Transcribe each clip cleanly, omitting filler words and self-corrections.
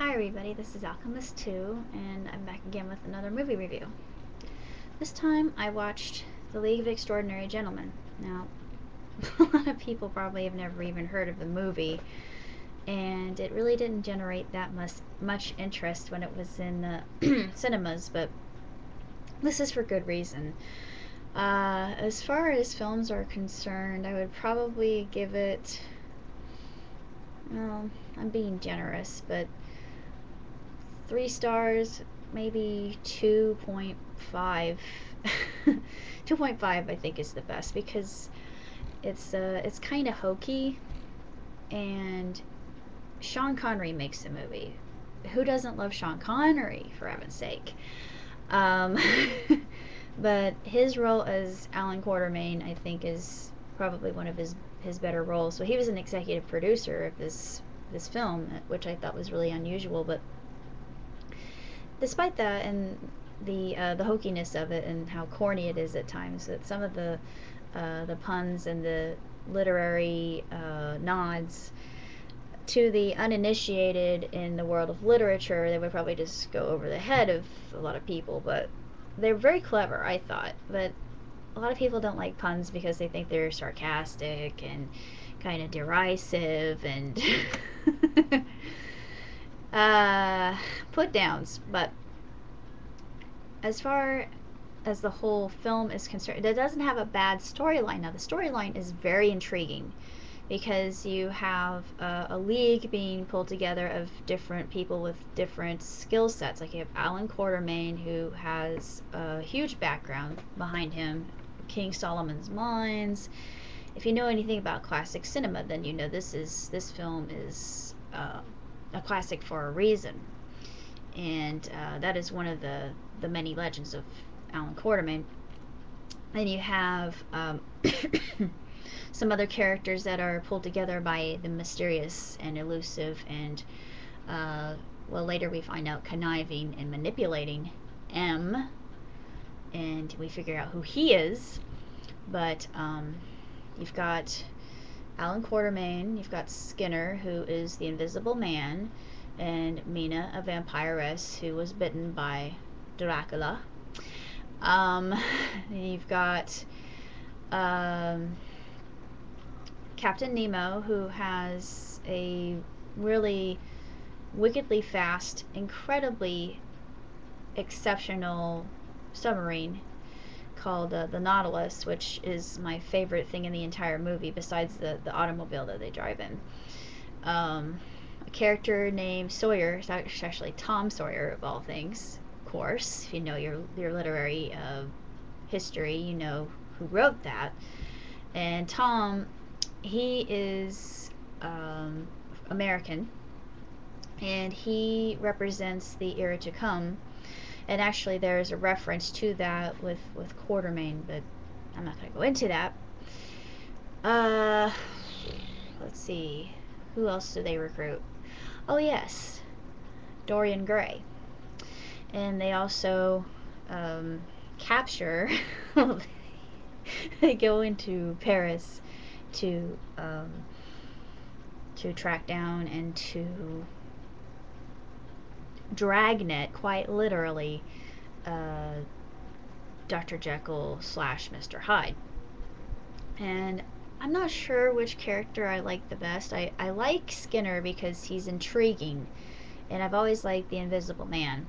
Hi everybody, this is Alchemist 2, and I'm back again with another movie review. This time I watched The League of Extraordinary Gentlemen. Now, a lot of people probably have never even heard of the movie, and it really didn't generate that much interest when it was in the cinemas, but this is for good reason. As far as films are concerned, I would probably give it, well, I'm being generous, but 3 stars, maybe 2.5. 2.5 I think is the best because it's kind of hokey, and Sean Connery makes the movie. Who doesn't love Sean Connery, for heaven's sake? Um, but his role as Alan Quartermain, I think, is probably one of his better roles. So he was an executive producer of this film, which I thought was really unusual. But despite that and the hokiness of it and how corny it is at times, that some of the puns and the literary nods to the uninitiated in the world of literature, they would probably just go over the head of a lot of people. But they're very clever, I thought. But a lot of people don't like puns because they think they're sarcastic and kind of derisive and put downs. But as far as the whole film is concerned, it doesn't have a bad storyline. Now, the storyline is very intriguing because you have a league being pulled together of different people with different skill sets. Like you have Alan Quartermain, who has a huge background behind him, King Solomon's Mines. If you know anything about classic cinema, then you know this film is a classic for a reason, and that is one of the many legends of Alan Quartermain. Then you have some other characters that are pulled together by the mysterious and elusive and well, later we find out conniving and manipulating M, and we figure out who he is. But you've got Alan Quartermain, you've got Skinner, who is the Invisible Man, and Mina, a vampiress who was bitten by Dracula. You've got Captain Nemo, who has a really wickedly fast, incredibly exceptional submarine called the Nautilus, which is my favorite thing in the entire movie besides the automobile that they drive in. A character named Sawyer, it's actually Tom Sawyer of all things, of course. If you know your literary history, you know who wrote that. And Tom, he is American, and he represents the era to come. And actually, there's a reference to that with Quartermain, but I'm not going to go into that. Let's see, who else do they recruit? Oh yes, Dorian Gray. And they also capture. They go into Paris to track down and to dragnet, quite literally, Dr. Jekyll / Mr. Hyde. And I'm not sure which character I like the best. I like Skinner because he's intriguing, and I've always liked the Invisible Man.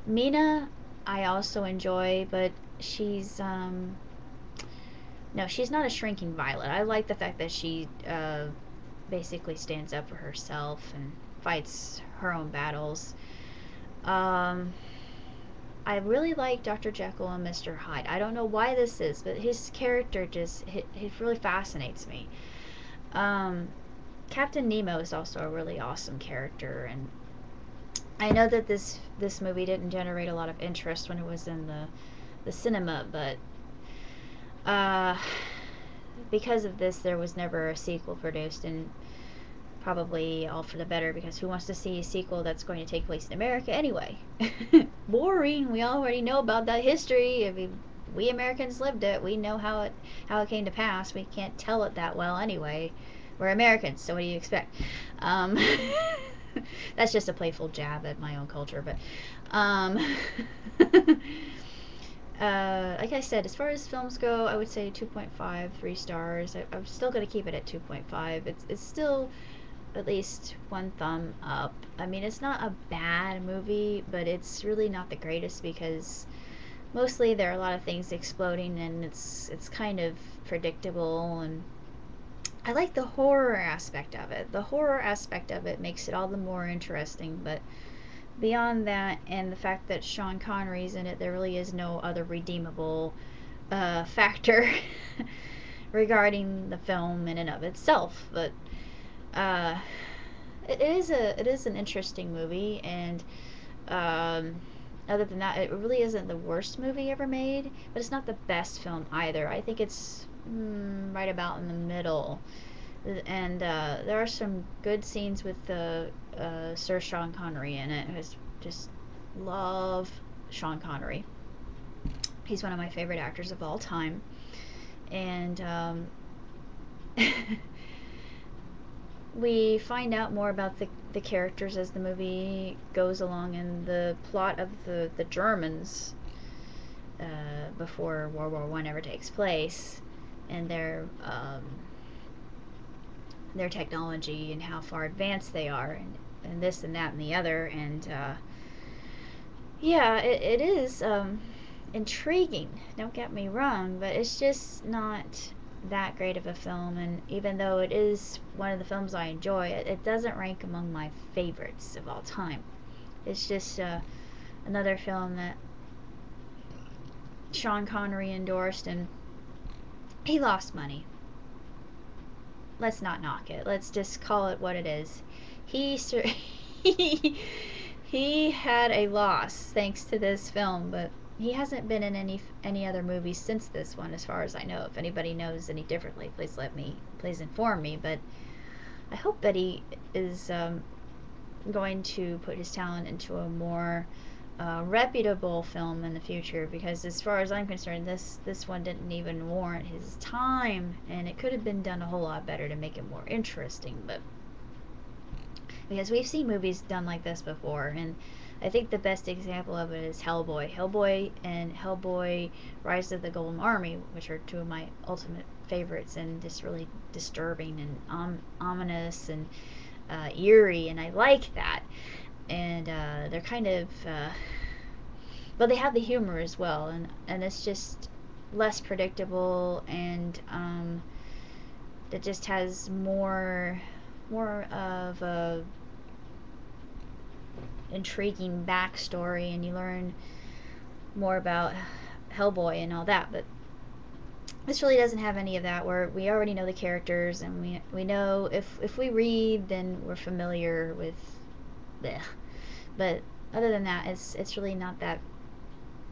Mina, I also enjoy, but she's no, she's not a shrinking violet. I like the fact that she basically stands up for herself and fights her own battles. I really like Dr. Jekyll and Mr. Hyde. I don't know why this is, but his character just it really fascinates me. Captain Nemo is also a really awesome character, and I know that this movie didn't generate a lot of interest when it was in the cinema, but because of this, there was never a sequel produced, and probably all for the better, because who wants to see a sequel that's going to take place in America anyway? Boring. We already know about that history. I mean, we Americans lived it. We know how it came to pass. We can't tell it that well anyway. We're Americans, so what do you expect? That's just a playful jab at my own culture, but like I said, as far as films go, I would say 2.5, 3 stars. I'm still going to keep it at 2.5. It's still at least one thumb up. I mean, it's not a bad movie, but it's really not the greatest because mostly there are a lot of things exploding and it's kind of predictable, and I like the horror aspect of it. The horror aspect of it makes it all the more interesting, but beyond that and the fact that Sean Connery's in it, there really is no other redeemable factor regarding the film in and of itself. But uh, it is an interesting movie, and um, other than that, it really isn't the worst movie ever made, but it's not the best film either. I think it's right about in the middle. And there are some good scenes with Sir Sean Connery in it. I just love Sean Connery. He's one of my favorite actors of all time. And we find out more about the characters as the movie goes along, and the plot of the Germans before World War One ever takes place, and their technology and how far advanced they are, and this and that and the other. And yeah, it is intriguing, don't get me wrong, but it's just not that great of a film. And even though it is one of the films I enjoy, it doesn't rank among my favorites of all time. It's just another film that Sean Connery endorsed, and he lost money. Let's not knock it. Let's just call it what it is. He he had a loss thanks to this film, but he hasn't been in any other movies since this one, as far as I know. If anybody knows any differently, please inform me. But I hope that he is going to put his talent into a more reputable film in the future, because as far as I'm concerned, this one didn't even warrant his time, and it could have been done a whole lot better to make it more interesting. But because we've seen movies done like this before, and I think the best example of it is Hellboy and Hellboy Rise of the Golden Army, which are two of my ultimate favorites, and just really disturbing and ominous and eerie, and I like that. And they're kind of but they have the humor as well, and it's just less predictable, and it just has more of a intriguing backstory, and you learn more about Hellboy and all that. But this really doesn't have any of that, where we already know the characters, and we know if we read, then we're familiar with bleh. But other than that, it's really not that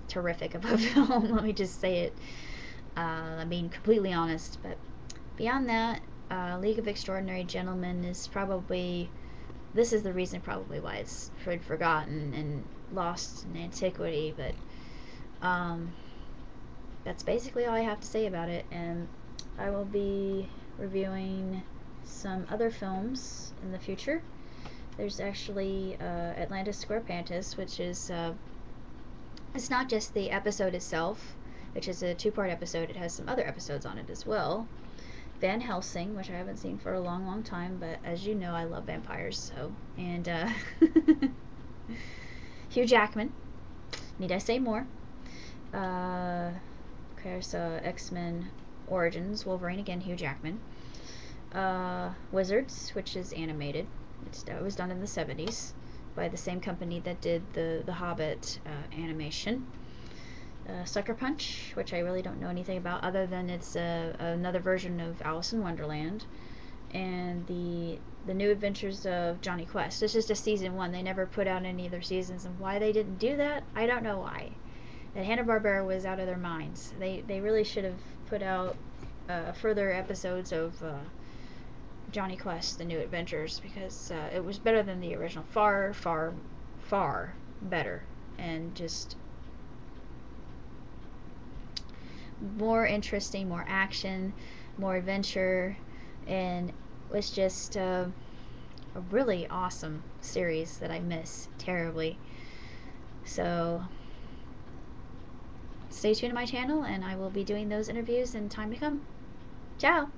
terrific of a film. Let me just say it. I'm being completely honest. But beyond that, League of Extraordinary Gentlemen is probably, this is the reason probably why it's forgotten and lost in antiquity. But that's basically all I have to say about it. And I will be reviewing some other films in the future. There's actually Atlantis Squarepantis, which is it's not just the episode itself, which is a two-part episode. It has some other episodes on it as well. Van Helsing, which I haven't seen for a long time, but as you know, I love vampires. So, and Hugh Jackman. Need I say more? There's X-Men Origins, Wolverine again, Hugh Jackman. Wizards, which is animated. It was done in the 70s by the same company that did the Hobbit animation. Sucker Punch, which I really don't know anything about other than it's another version of Alice in Wonderland. And the New Adventures of Johnny Quest. This is just season 1. They never put out any other seasons, and why they didn't do that, I don't know why. And Hanna-Barbera was out of their minds. They really should have put out further episodes of Johnny Quest, The New Adventures, because it was better than the original. Far, far, far better. And just more interesting, more action, more adventure, and was just a really awesome series that I miss terribly. So stay tuned to my channel, and I will be doing those interviews in time to come. Ciao!